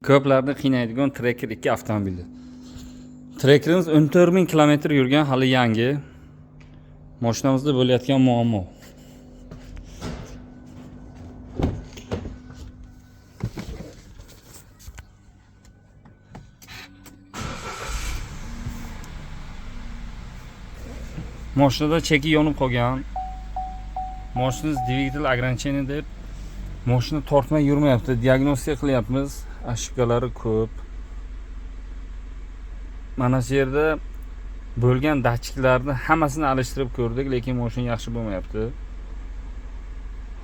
Ko'plarni qiynaydigan Tracker 2 avtomobili. Trackerimiz 14.000 kilometr yurgan, hali yangi. Mashinamizda bo'layotgan muammo. Mashinada cheki yonib qolgan. Mashinamiz dvigatel ограничение deb mashina tortmay yurmayapti. Diagnostika qilyapmiz. Ошибкалari ko'p. Mana shu yerda bo'lgan datchiklarni hammasini alishtirib ko'rdik, lekin mashina yaxshi bo'lmayapti.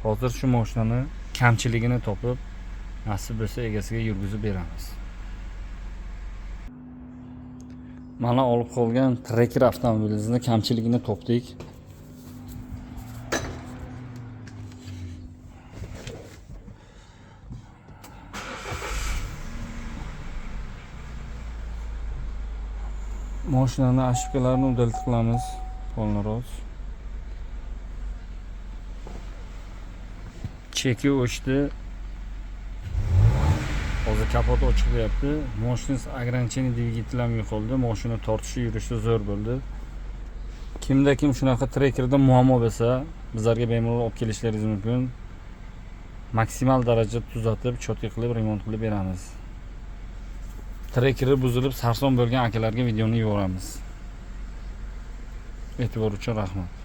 Hozir shu mashinani kamchiligini topib, nasib bo'lsa egasiga yurgizib beramiz. Mana olib qolgan Tracker avtomobilimizni kamchiligini topdik. Mashinani ошибкalarini udalt qilamiz. Qo'lnaroz. Cheki o'chdi. Hozir kapot ochilyapti. Mashinamiz ограничение dvigateli ham yo'qoldi. Mashina tortishi, yurishi zo'r bo'ldi. Kimda kim shunaqa Trackerda muammo bo'lsa, bizlarga bemalol olib kelishlaringiz mumkin. Maksimal darajada tuzatib, cho'tki qilib, remont qilib beramiz. Trackeri buzilib sarson bo'lgan akalarga videoni yuboramiz. E'tibor uchun rahmat.